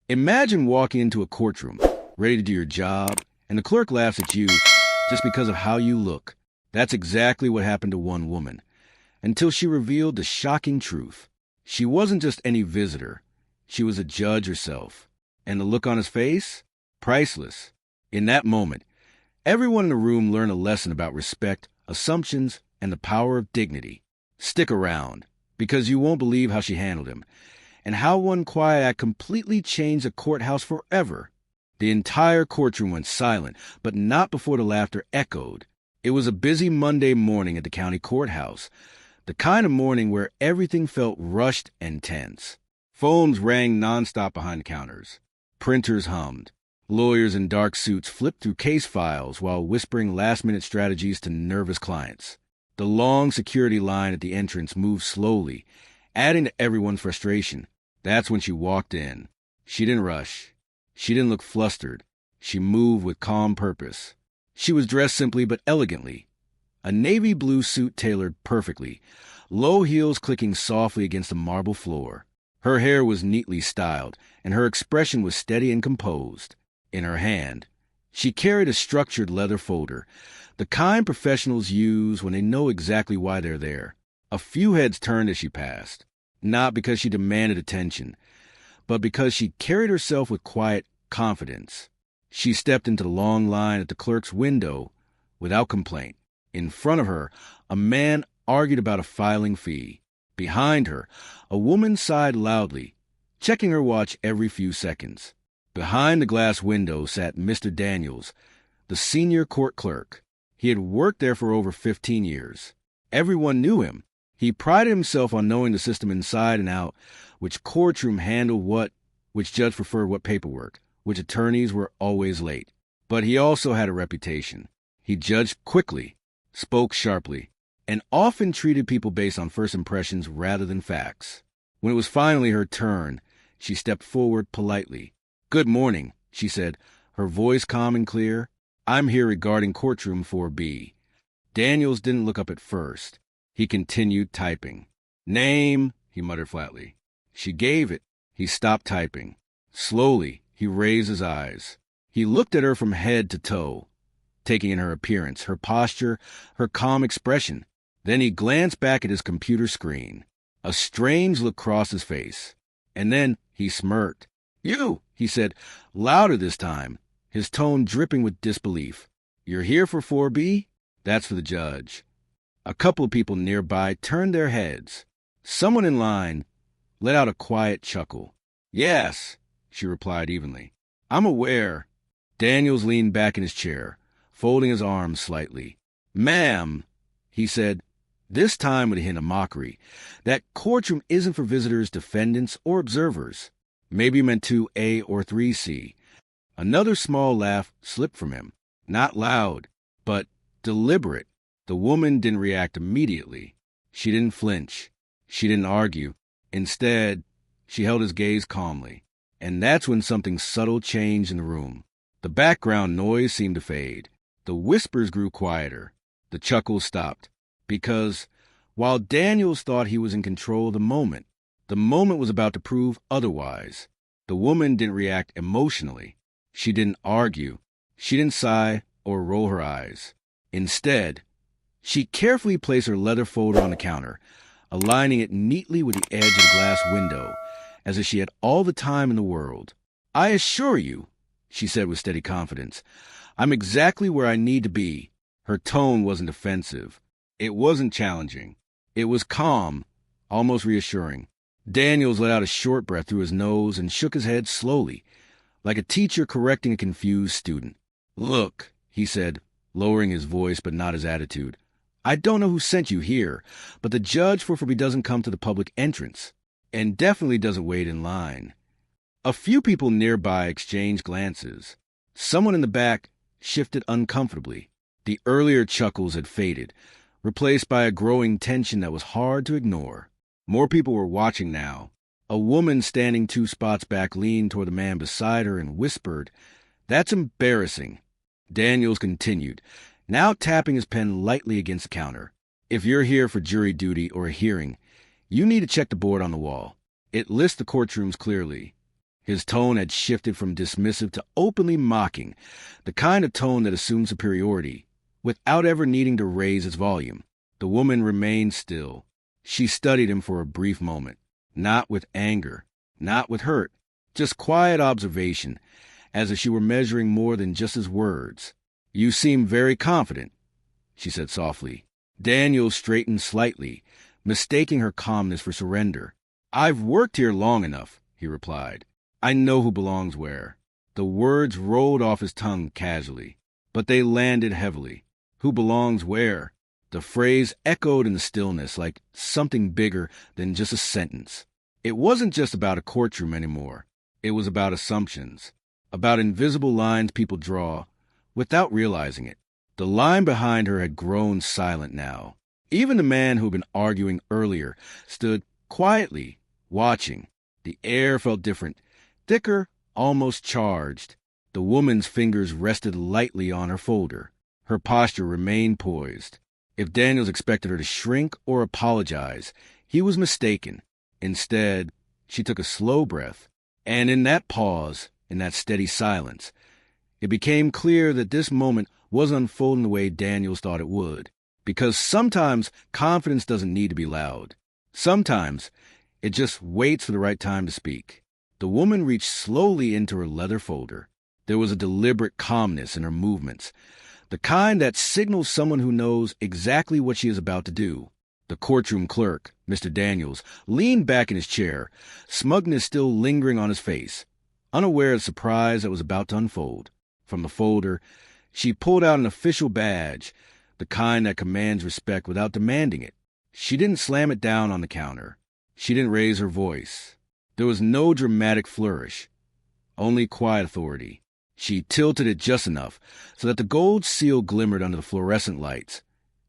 Imagine walking into a courtroom, ready to do your job, and the clerk laughs at you just because of how you look. That's exactly what happened to one woman, until she revealed the shocking truth. She wasn't just any visitor. She was a judge herself. And the look on his face? Priceless. In that moment, everyone in the room learned a lesson about respect, assumptions, and the power of dignity. Stick around, because you won't believe how she handled him, and how one quiet act completely changed the courthouse forever. The entire courtroom went silent, but not before the laughter echoed. It was a busy Monday morning at the county courthouse, the kind of morning where everything felt rushed and tense. Phones rang nonstop behind the counters. Printers hummed. Lawyers in dark suits flipped through case files while whispering last-minute strategies to nervous clients. The long security line at the entrance moved slowly, adding to everyone's frustration. That's when she walked in. She didn't rush. She didn't look flustered. She moved with calm purpose. She was dressed simply but elegantly. A navy blue suit tailored perfectly, low heels clicking softly against the marble floor. Her hair was neatly styled, and her expression was steady and composed. In her hand, she carried a structured leather folder, the kind professionals use when they know exactly why they're there. A few heads turned as she passed, not because she demanded attention, but because she carried herself with quiet confidence. She stepped into the long line at the clerk's window without complaint. In front of her, a man argued about a filing fee. Behind her, a woman sighed loudly, checking her watch every few seconds. Behind the glass window sat Mr. Daniels, the senior court clerk. He had worked there for over 15 years. Everyone knew him. He prided himself on knowing the system inside and out, which courtroom handled what, which judge preferred what paperwork, which attorneys were always late. But he also had a reputation. He judged quickly, spoke sharply, and often treated people based on first impressions rather than facts. When it was finally her turn, she stepped forward politely. "Good morning," she said, her voice calm and clear. "I'm here regarding Courtroom 4B. Daniels didn't look up at first. He continued typing. "Name," he muttered flatly. She gave it. He stopped typing. Slowly, he raised his eyes. He looked at her from head to toe, taking in her appearance, her posture, her calm expression. Then he glanced back at his computer screen. A strange look crossed his face. And then he smirked. "You," he said, louder this time, his tone dripping with disbelief. "You're here for 4B? That's for the judge." A couple of people nearby turned their heads. Someone in line let out a quiet chuckle. "Yes," she replied evenly. "I'm aware." Daniels leaned back in his chair, folding his arms slightly. "Ma'am," he said, this time with a hint of mockery, "that courtroom isn't for visitors, defendants, or observers. Maybe you meant 2A or 3C. Another small laugh slipped from him. Not loud, but deliberate. The woman didn't react immediately. She didn't flinch. She didn't argue. Instead, she held his gaze calmly. And that's when something subtle changed in the room. The background noise seemed to fade. The whispers grew quieter. The chuckles stopped. Because, while Daniels thought he was in control of the moment was about to prove otherwise. The woman didn't react emotionally. She didn't argue. She didn't sigh or roll her eyes. Instead, she carefully placed her leather folder on the counter, aligning it neatly with the edge of the glass window, as if she had all the time in the world. "I assure you," she said with steady confidence, "I'm exactly where I need to be." Her tone wasn't offensive. It wasn't challenging. It was calm, almost reassuring. Daniels let out a short breath through his nose and shook his head slowly, like a teacher correcting a confused student. "Look," he said, lowering his voice but not his attitude, "I don't know who sent you here, but the judge for Forby doesn't come to the public entrance, and definitely doesn't wait in line." A few people nearby exchanged glances. Someone in the back shifted uncomfortably. The earlier chuckles had faded, replaced by a growing tension that was hard to ignore. More people were watching now. A woman standing 2 spots back leaned toward the man beside her and whispered, "That's embarrassing." Daniels continued, now tapping his pen lightly against the counter. "If you're here for jury duty or a hearing, you need to check the board on the wall. It lists the courtrooms clearly." His tone had shifted from dismissive to openly mocking, the kind of tone that assumed superiority, without ever needing to raise its volume. The woman remained still. She studied him for a brief moment, not with anger, not with hurt, just quiet observation, as if she were measuring more than just his words. "You seem very confident," she said softly. Daniel straightened slightly, mistaking her calmness for surrender. "I've worked here long enough," he replied. "I know who belongs where." The words rolled off his tongue casually, but they landed heavily. Who belongs where? The phrase echoed in the stillness like something bigger than just a sentence. It wasn't just about a courtroom anymore. It was about assumptions, about invisible lines people draw without realizing it. The line behind her had grown silent now. Even the man who had been arguing earlier stood quietly, watching. The air felt different, thicker, almost charged. The woman's fingers rested lightly on her folder. Her posture remained poised. If Daniels expected her to shrink or apologize, he was mistaken. Instead, she took a slow breath, and in that pause, in that steady silence, it became clear that this moment was unfolding the way Daniels thought it would. Because sometimes confidence doesn't need to be loud. Sometimes it just waits for the right time to speak. The woman reached slowly into her leather folder. There was a deliberate calmness in her movements, the kind that signals someone who knows exactly what she is about to do. The courtroom clerk, Mr. Daniels, leaned back in his chair, smugness still lingering on his face, unaware of the surprise that was about to unfold. From the folder, she pulled out an official badge, the kind that commands respect without demanding it. She didn't slam it down on the counter. She didn't raise her voice. There was no dramatic flourish, only quiet authority. She tilted it just enough so that the gold seal glimmered under the fluorescent lights,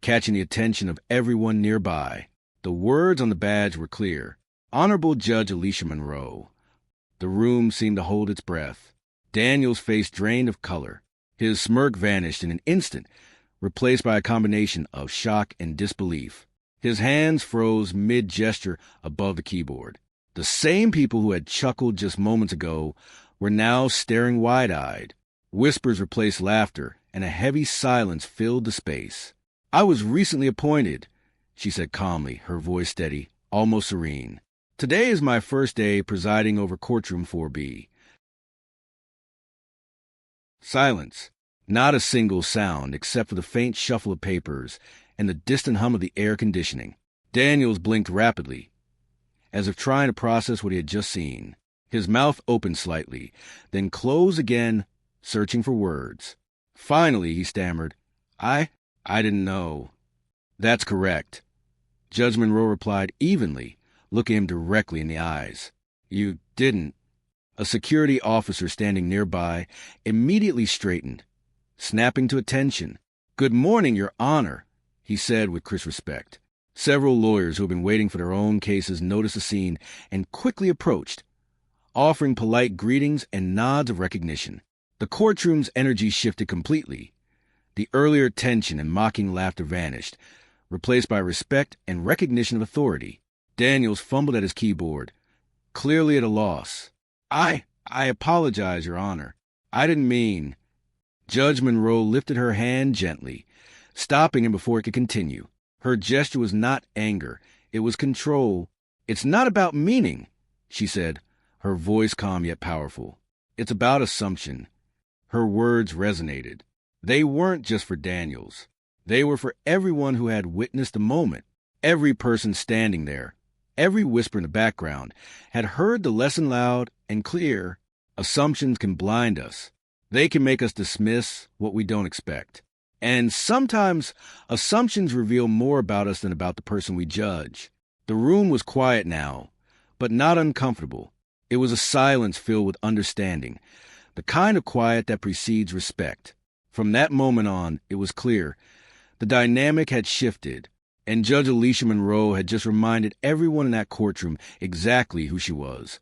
catching the attention of everyone nearby. The words on the badge were clear. Honorable Judge Alicia Monroe. The room seemed to hold its breath. Daniel's face drained of color. His smirk vanished in an instant, replaced by a combination of shock and disbelief. His hands froze mid-gesture above the keyboard. The same people who had chuckled just moments ago were now staring wide-eyed. Whispers replaced laughter, and a heavy silence filled the space. "I was recently appointed," she said calmly, her voice steady, almost serene. "Today is my first day presiding over Courtroom 4B. Silence. Not a single sound except for the faint shuffle of papers and the distant hum of the air conditioning. Daniels blinked rapidly, as if trying to process what he had just seen. His mouth opened slightly, then closed again, searching for words. Finally, he stammered, I didn't know." "That's correct," Judge Monroe replied evenly, looking him directly in the eyes. "You didn't." A security officer standing nearby immediately straightened, snapping to attention. "Good morning, Your Honor," he said with crisp respect. Several lawyers who had been waiting for their own cases noticed the scene and quickly approached, offering polite greetings and nods of recognition. The courtroom's energy shifted completely. The earlier tension and mocking laughter vanished, replaced by respect and recognition of authority. Daniels fumbled at his keyboard, clearly at a loss. I apologize, Your Honor. I didn't mean." Judge Monroe lifted her hand gently, stopping him before it could continue. Her gesture was not anger. It was control. "It's not about meaning," she said, her voice calm yet powerful. "It's about assumption." Her words resonated. They weren't just for Daniels. They were for everyone who had witnessed the moment. Every person standing there, every whisper in the background, had heard the lesson loud and clear. Assumptions can blind us. They can make us dismiss what we don't expect. And sometimes assumptions reveal more about us than about the person we judge. The room was quiet now, but not uncomfortable. It was a silence filled with understanding, the kind of quiet that precedes respect. From that moment on, it was clear. The dynamic had shifted, and Judge Alicia Monroe had just reminded everyone in that courtroom exactly who she was.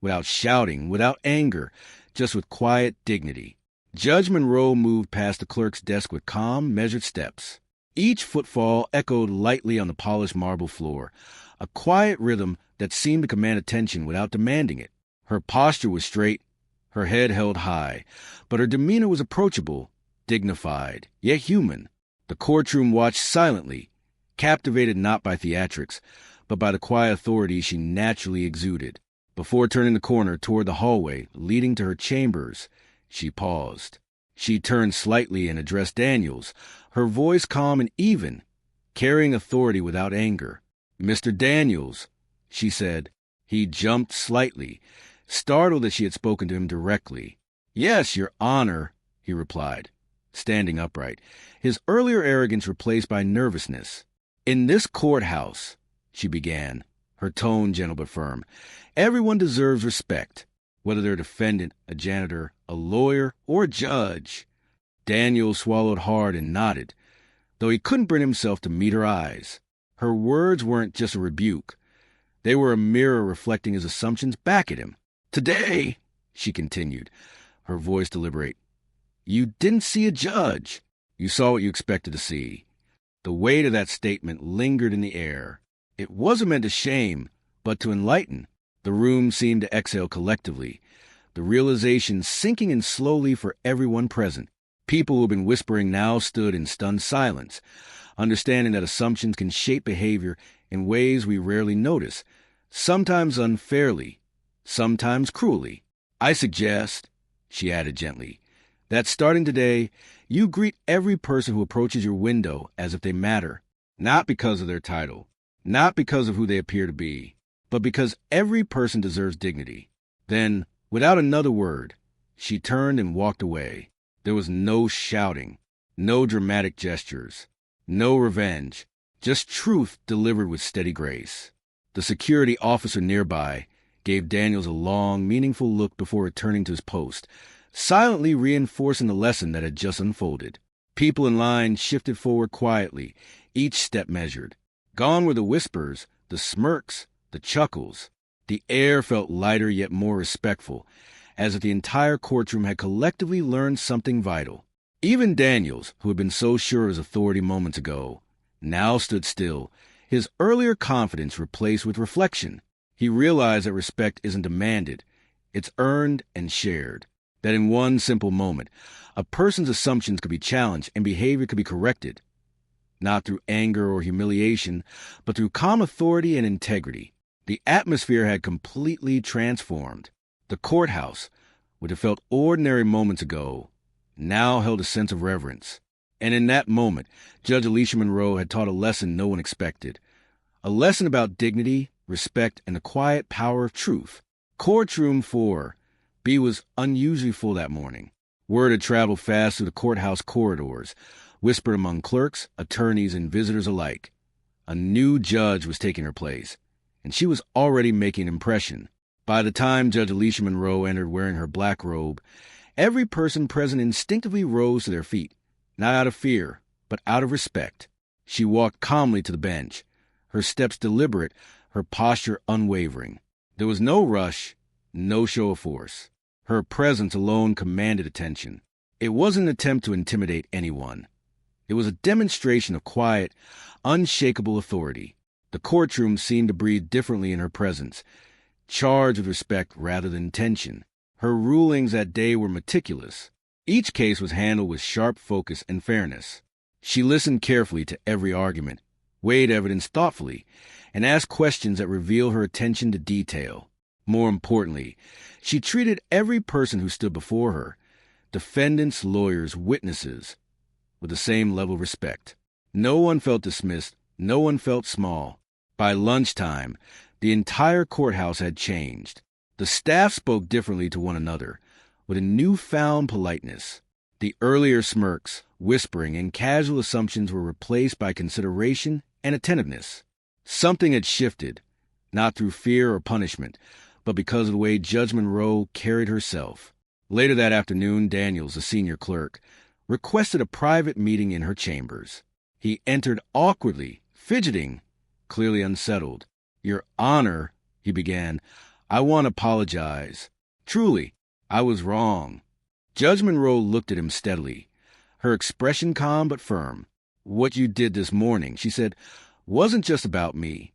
Without shouting, without anger, just with quiet dignity. Judge Monroe moved past the clerk's desk with calm, measured steps. Each footfall echoed lightly on the polished marble floor, a quiet rhythm that seemed to command attention without demanding it. Her posture was straight, her head held high, but her demeanor was approachable, dignified, yet human. The courtroom watched silently, captivated not by theatrics, but by the quiet authority she naturally exuded. Before turning the corner toward the hallway leading to her chambers, she paused. She turned slightly and addressed Daniels, her voice calm and even, carrying authority without anger. "Mr. Daniels," she said. He jumped slightly, startled that she had spoken to him directly. "Yes, Your Honor," he replied, standing upright, his earlier arrogance replaced by nervousness. "In this courthouse," she began, her tone gentle but firm, "everyone deserves respect, whether they're a defendant, a janitor, a lawyer, or a judge." Daniel swallowed hard and nodded, though he couldn't bring himself to meet her eyes. Her words weren't just a rebuke. They were a mirror reflecting his assumptions back at him. "Today," she continued, her voice deliberate, "you didn't see a judge. You saw what you expected to see." The weight of that statement lingered in the air. It wasn't meant to shame, but to enlighten. The room seemed to exhale collectively, the realization sinking in slowly for everyone present. People who had been whispering now stood in stunned silence, understanding that assumptions can shape behavior in ways we rarely notice, sometimes unfairly, sometimes cruelly. "I suggest," she added gently, "that starting today, you greet every person who approaches your window as if they matter, not because of their title, not because of who they appear to be, but because every person deserves dignity." Then, without another word, she turned and walked away. There was no shouting, no dramatic gestures, no revenge, just truth delivered with steady grace. The security officer nearby gave Daniels a long, meaningful look before returning to his post, silently reinforcing the lesson that had just unfolded. People in line shifted forward quietly, each step measured. Gone were the whispers, the smirks, the chuckles. The air felt lighter yet more respectful, as if the entire courtroom had collectively learned something vital. Even Daniels, who had been so sure of his authority moments ago, now stood still, his earlier confidence replaced with reflection. He realized that respect isn't demanded, it's earned and shared. That in one simple moment, a person's assumptions could be challenged and behavior could be corrected, not through anger or humiliation, but through calm authority and integrity. The atmosphere had completely transformed. The courthouse, which had felt ordinary moments ago, now held a sense of reverence. And in that moment, Judge Alicia Monroe had taught a lesson no one expected. A lesson about dignity, respect, and the quiet power of truth. Courtroom 4B was unusually full that morning. Word had traveled fast through the courthouse corridors, whispered among clerks, attorneys, and visitors alike. A new judge was taking her place, and she was already making an impression. By the time Judge Alicia Monroe entered wearing her black robe, every person present instinctively rose to their feet, not out of fear, but out of respect. She walked calmly to the bench, her steps deliberate, her posture unwavering. There was no rush, no show of force. Her presence alone commanded attention. It wasn't an attempt to intimidate anyone. It was a demonstration of quiet, unshakable authority. The courtroom seemed to breathe differently in her presence, charged with respect rather than tension. Her rulings that day were meticulous. Each case was handled with sharp focus and fairness. She listened carefully to every argument, weighed evidence thoughtfully, and asked questions that revealed her attention to detail. More importantly, she treated every person who stood before her, defendants, lawyers, witnesses, with the same level of respect. No one felt dismissed, no one felt small. By lunchtime, the entire courthouse had changed. The staff spoke differently to one another, with a newfound politeness. The earlier smirks, whispering, and casual assumptions were replaced by consideration and attentiveness. Something had shifted, not through fear or punishment, but because of the way Judge Monroe carried herself. Later that afternoon, Daniels, the senior clerk, requested a private meeting in her chambers. He entered awkwardly, fidgeting, clearly unsettled. "Your Honor," he began, "I want to apologize. Truly, I was wrong." Judge Monroe looked at him steadily, her expression calm but firm. "What you did this morning," she said, "wasn't just about me."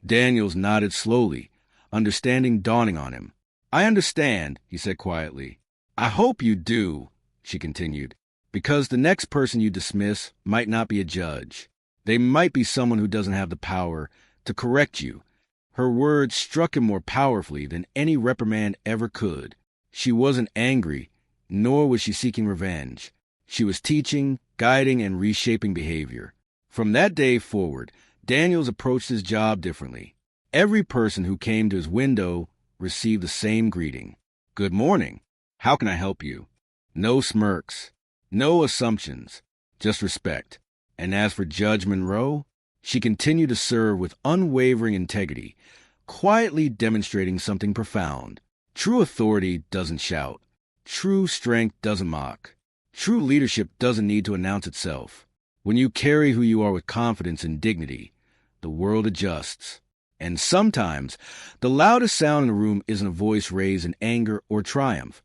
Daniels nodded slowly, understanding dawning on him. I understand, he said quietly. I hope you do, she continued, because the next person you dismiss might not be a judge. They might be someone who doesn't have the power to correct you. Her words struck him more powerfully than any reprimand ever could. She wasn't angry, nor was she seeking revenge. She was teaching, guiding, and reshaping behavior. From that day forward, Daniels approached his job differently. Every person who came to his window received the same greeting. Good morning. How can I help you? No smirks, no assumptions, just respect. And as for Judge Monroe, she continued to serve with unwavering integrity, quietly demonstrating something profound. True authority doesn't shout. True strength doesn't mock. True leadership doesn't need to announce itself. When you carry who you are with confidence and dignity, the world adjusts. And sometimes, the loudest sound in the room isn't a voice raised in anger or triumph.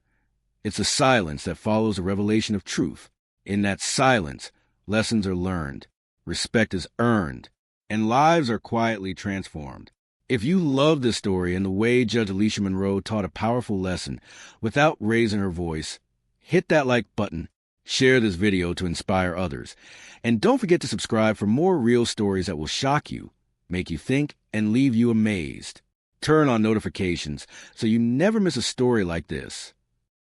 It's a silence that follows a revelation of truth. In that silence, lessons are learned, respect is earned, and lives are quietly transformed. If you love this story and the way Judge Alicia Monroe taught a powerful lesson without raising her voice, hit that like button, share this video to inspire others, and don't forget to subscribe for more real stories that will shock you, make you think, and leave you amazed. Turn on notifications so you never miss a story like this.